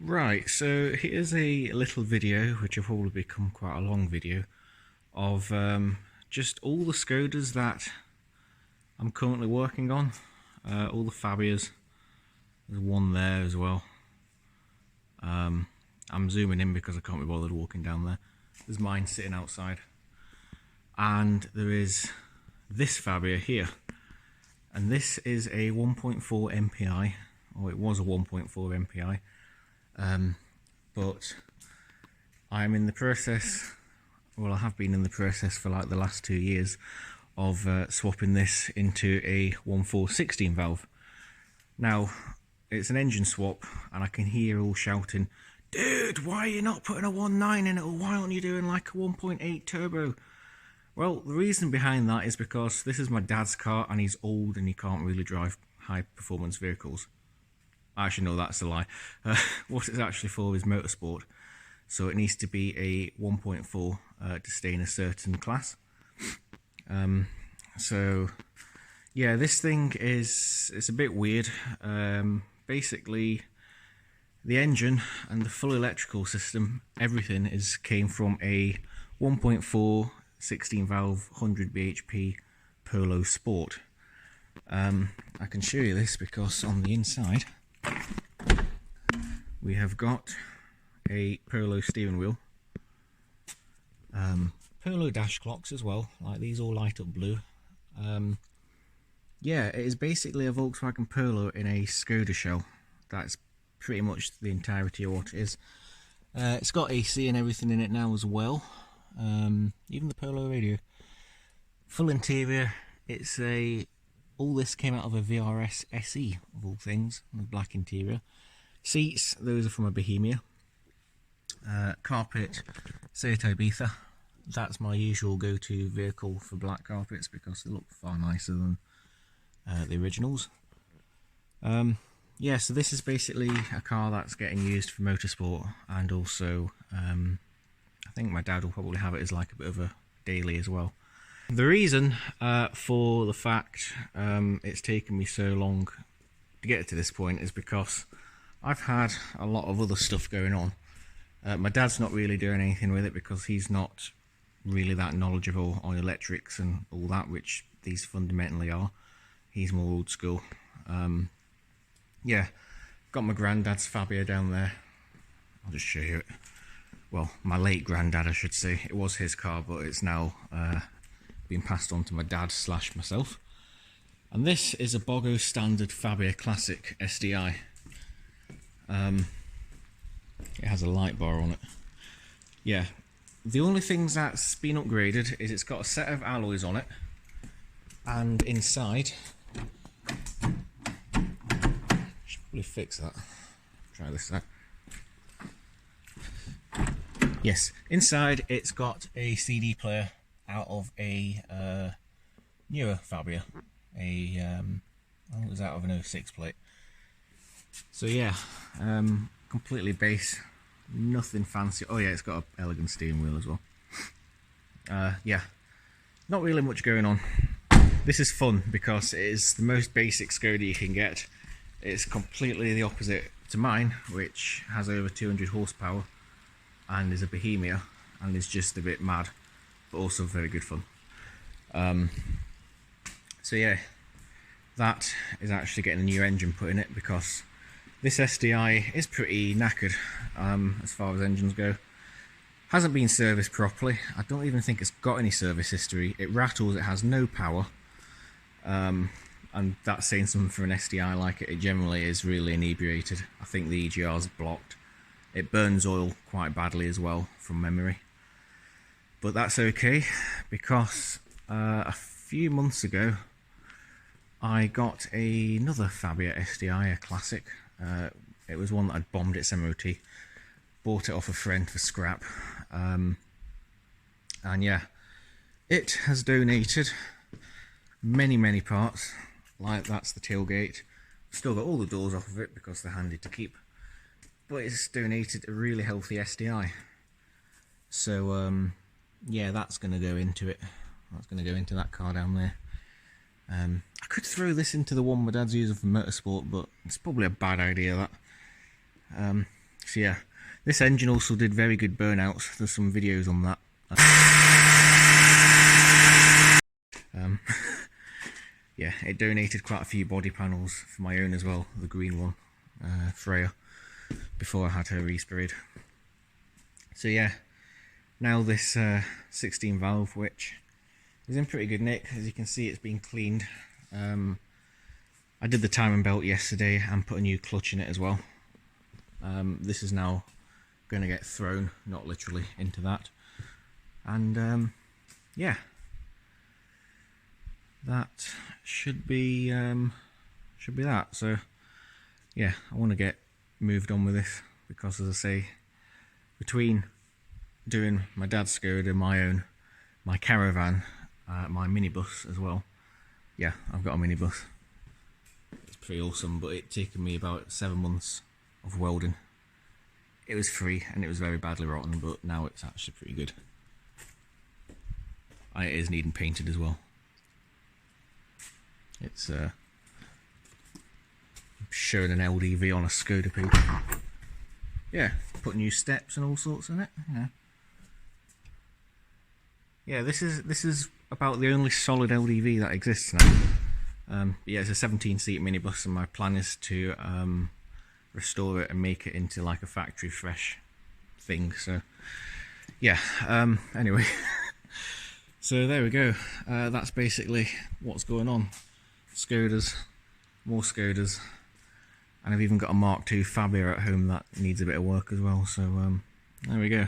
Right, so here's a little video, which will probably become quite a long video, of just all the Skodas that I'm currently working on, all the Fabias. There's one there as well. I'm zooming in because I can't be bothered walking down there. There's mine sitting outside. And there is this Fabia here. And this is a 1.4 MPI, or it was a 1.4 MPI. But I'm in the process, well I have been in the process for like the last 2 years of swapping this into a 1.4 16 valve. Now it's an engine swap and I can hear all shouting, "Dude, why are you not putting a 1.9 in it, or why aren't you doing like a 1.8 turbo?" Well, the reason behind that is because this is my dad's car and he's old and he can't really drive high performance vehicles. Actually, no, that's a lie. What it's actually for is motorsport. So it needs to be a 1.4 to stay in a certain class. So yeah, this thing it's a bit weird. Basically, the engine and the full electrical system, everything came from a 1.4 16 valve 100 bhp Polo Sport. I can show you this because on the inside we have got a Polo steering wheel, Polo dash clocks as well, like these all light up blue. Yeah, it is basically a Volkswagen Polo in a Skoda shell. That's pretty much the entirety of what it is. It's got AC and everything in it now as well, even the Polo radio. Full interior. All this came out of a VRS SE of all things, with black interior. Seats, those are from a Bohemia. Carpet, Seat Ibiza. That's my usual go-to vehicle for black carpets because they look far nicer than the originals. Yeah, so this is basically a car that's getting used for motorsport, and also I think my dad will probably have it as like a bit of a daily as well. The reason for the fact it's taken me so long to get to this point is because I've had a lot of other stuff going on. My dad's not really doing anything with it because he's not really that knowledgeable on electrics and all that, which these fundamentally are. He's more old school. Yeah, got my granddad's Fabia down there. I'll just show you it. Well, my late granddad, I should say. It was his car, but it's now been passed on to my dad / myself. And this is a Bogo standard Fabia Classic SDI. It has a light bar on it. Yeah, the only things that's been upgraded is it's got a set of alloys on it, and inside, should probably fix that. Try this out. Yes, inside it's got a CD player out of a newer Fabia. I think it was out of an 06 plate. So yeah, completely base, nothing fancy. Oh yeah, it's got an elegant steering wheel as well. Yeah, not really much going on. This is fun because it is the most basic Skoda you can get. It's completely the opposite to mine, which has over 200 horsepower and is a Bohemia and is just a bit mad, but also very good fun. So yeah, that is actually getting a new engine put in it because this SDI is pretty knackered as far as engines go. Hasn't been serviced properly. I don't even think it's got any service history. It rattles, it has no power. And that's saying something for an SDI like it. It generally is really inebriated. I think the EGR's blocked. It burns oil quite badly as well, from memory. But that's okay, because a few months ago I got another Fabia SDI, a classic. It was one that I'd bombed its MOT. Bought it off a friend for scrap. And yeah, it has donated many parts. Like that's the tailgate. Still got all the doors off of it because they're handy to keep. But it's donated a really healthy SDI. So yeah, that's going to go into it. That's going to go into that car down there. I could throw this into the one my dad's using for motorsport, but it's probably a bad idea, that. So yeah, this engine also did very good burnouts. There's some videos on that. Yeah, it donated quite a few body panels for my own as well, the green one, Freya, before I had her resprayed. So yeah, now this 16 valve, which is in pretty good nick. As you can see, it's been cleaned. I did the timing belt yesterday and put a new clutch in it as well. This is now going to get thrown, not literally, into that. And yeah, that should be that. So yeah, I want to get moved on with this, because as I say, between doing my dad's Skoda, my own, my caravan, my minibus as well. Yeah, I've got a minibus. It's pretty awesome, but it's taken me about 7 months of welding. It was free and it was very badly rotten, but now it's actually pretty good. And it is needing painted as well. It's showing an LDV on a Skoda people. Yeah, put new steps and all sorts in it. Yeah, this is about the only solid LDV that exists now. Yeah, it's a 17-seat minibus, and my plan is to restore it and make it into like a factory fresh thing. So yeah, anyway. So there we go. That's basically what's going on. Skodas, more Skodas, and I've even got a Mark II Fabia at home that needs a bit of work as well. So there we go.